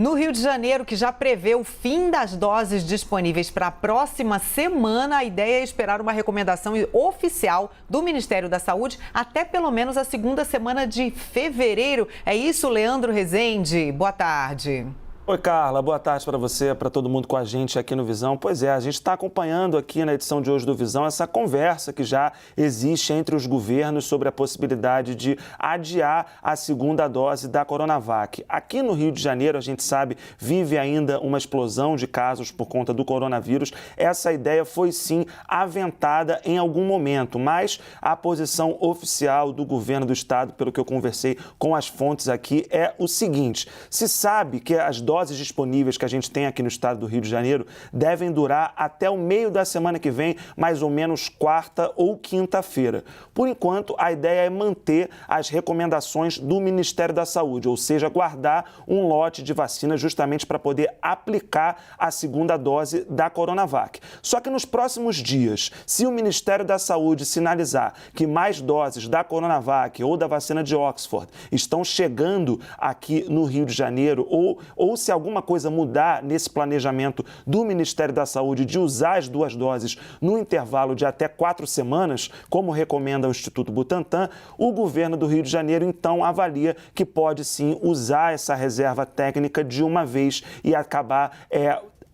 No Rio de Janeiro, que já prevê o fim das doses disponíveis para a próxima semana, a ideia é esperar uma recomendação oficial do Ministério da Saúde até pelo menos a segunda semana de fevereiro. É isso, Leandro Rezende. Boa tarde. Oi, Carla. Boa tarde para você, para todo mundo com a gente aqui no Visão. Pois é, a gente está acompanhando aqui na edição de hoje do Visão essa conversa que já existe entre os governos sobre a possibilidade de adiar a segunda dose da Coronavac. Aqui no Rio de Janeiro, a gente sabe, vive ainda uma explosão de casos por conta do coronavírus. Essa ideia foi, sim, aventada em algum momento, mas a posição oficial do governo do estado, pelo que eu conversei com as fontes aqui, é o seguinte: se sabe que as doses disponíveis que a gente tem aqui no estado do Rio de Janeiro devem durar até o meio da semana que vem, mais ou menos quarta ou quinta-feira. Por enquanto, a ideia é manter as recomendações do Ministério da Saúde, ou seja, guardar um lote de vacina justamente para poder aplicar a segunda dose da Coronavac. Só que nos próximos dias, se o Ministério da Saúde sinalizar que mais doses da Coronavac ou da vacina de Oxford estão chegando aqui no Rio de Janeiro, ou se alguma coisa mudar nesse planejamento do Ministério da Saúde de usar as duas doses no intervalo de até 4 semanas, como recomenda o Instituto Butantan, o governo do Rio de Janeiro, então, avalia que pode, sim, usar essa reserva técnica de uma vez e acabar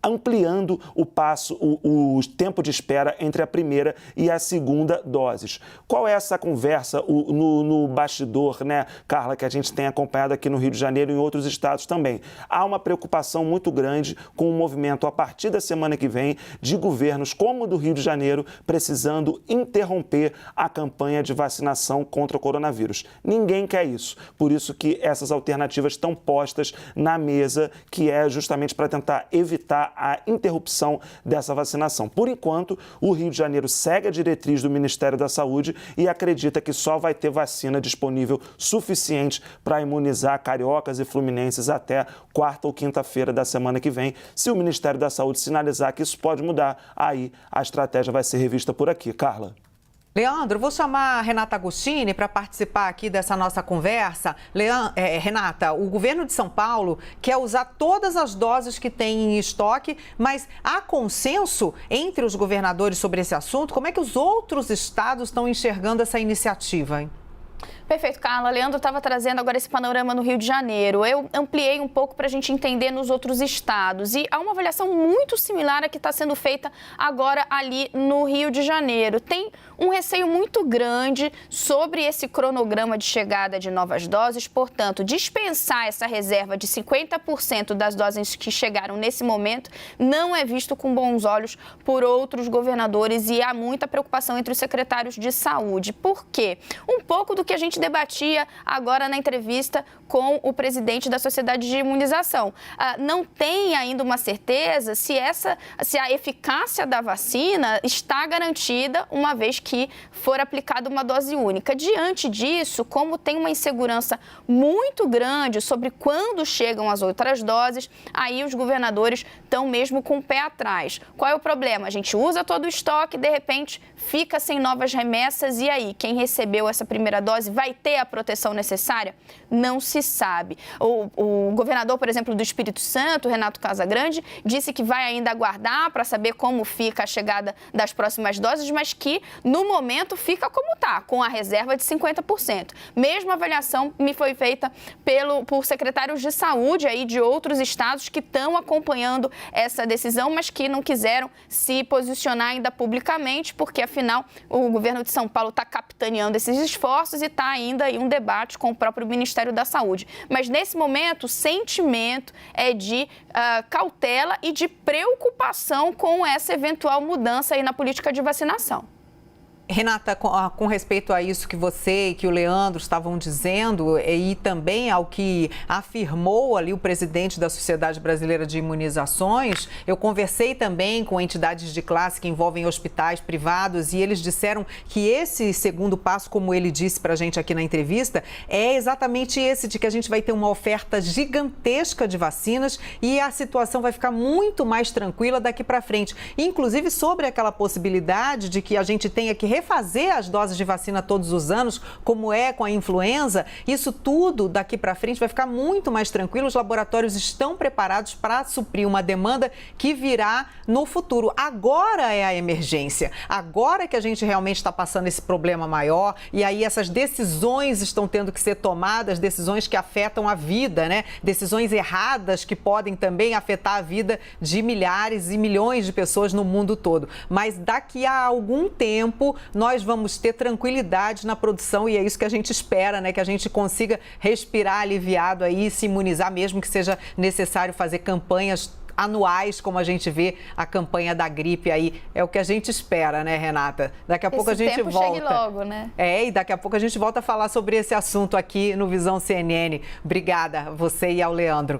ampliando o tempo de espera entre a primeira e a segunda doses. Qual é essa conversa no bastidor, né, Carla, que a gente tem acompanhado aqui no Rio de Janeiro e em outros estados também? Há uma preocupação muito grande com o movimento, a partir da semana que vem, de governos como o do Rio de Janeiro precisando interromper a campanha de vacinação contra o coronavírus. Ninguém quer isso. Por isso que essas alternativas estão postas na mesa, que é justamente para tentar evitar a interrupção dessa vacinação. Por enquanto, o Rio de Janeiro segue a diretriz do Ministério da Saúde e acredita que só vai ter vacina disponível suficiente para imunizar cariocas e fluminenses até quarta ou quinta-feira da semana que vem. Se o Ministério da Saúde sinalizar que isso pode mudar, aí a estratégia vai ser revista por aqui. Carla. Leandro, vou chamar a Renata Agostini para participar aqui dessa nossa conversa. Renata, o governo de São Paulo quer usar todas as doses que tem em estoque, mas há consenso entre os governadores sobre esse assunto? Como é que os outros estados estão enxergando essa iniciativa, hein? Perfeito, Carla. Leandro estava trazendo agora esse panorama no Rio de Janeiro. Eu ampliei um pouco para a gente entender nos outros estados. E há uma avaliação muito similar à que está sendo feita agora ali no Rio de Janeiro. Tem um receio muito grande sobre esse cronograma de chegada de novas doses. Portanto, dispensar essa reserva de 50% das doses que chegaram nesse momento não é visto com bons olhos por outros governadores e há muita preocupação entre os secretários de saúde. Por quê? Um pouco do que a gente debatia agora na entrevista com o presidente da Sociedade de Imunização. Não tem ainda uma certeza se a eficácia da vacina está garantida uma vez que for aplicada uma dose única. Diante disso, como tem uma insegurança muito grande sobre quando chegam as outras doses, aí os governadores estão mesmo com o pé atrás. Qual é o problema? A gente usa todo o estoque, de repente fica sem novas remessas e aí quem recebeu essa primeira dose vai ter a proteção necessária? Não se sabe. O governador, por exemplo, do Espírito Santo, Renato Casagrande, disse que vai ainda aguardar para saber como fica a chegada das próximas doses, mas que no momento fica como está, com a reserva de 50%. Mesma avaliação me foi feita por secretários de saúde aí de outros estados que estão acompanhando essa decisão, mas que não quiseram se posicionar ainda publicamente, porque afinal o governo de São Paulo está capitaneando esses esforços e está ainda em um debate com o próprio Ministério da Saúde. Mas nesse momento o sentimento é de cautela e de preocupação com essa eventual mudança aí na política de vacinação. Renata, com respeito a isso que você e que o Leandro estavam dizendo e também ao que afirmou ali o presidente da Sociedade Brasileira de Imunizações, eu conversei também com entidades de classe que envolvem hospitais privados e eles disseram que esse segundo passo, como ele disse para a gente aqui na entrevista, é exatamente esse de que a gente vai ter uma oferta gigantesca de vacinas e a situação vai ficar muito mais tranquila daqui para frente. Inclusive sobre aquela possibilidade de que a gente tenha que refazer as doses de vacina todos os anos, como é com a influenza, isso tudo daqui para frente vai ficar muito mais tranquilo. Os laboratórios estão preparados para suprir uma demanda que virá no futuro. Agora é a emergência, agora que a gente realmente está passando esse problema maior e aí essas decisões estão tendo que ser tomadas, decisões que afetam a vida, né? Decisões erradas que podem também afetar a vida de milhares e milhões de pessoas no mundo todo. Mas daqui a algum tempo nós vamos ter tranquilidade na produção e é isso que a gente espera, né? Que a gente consiga respirar aliviado aí, se imunizar, mesmo que seja necessário fazer campanhas anuais, como a gente vê a campanha da gripe aí. É o que a gente espera, né, Renata? Daqui a pouco a gente volta. Chegue logo, né? E daqui a pouco a gente volta a falar sobre esse assunto aqui no Visão CNN. Obrigada a você e ao Leandro.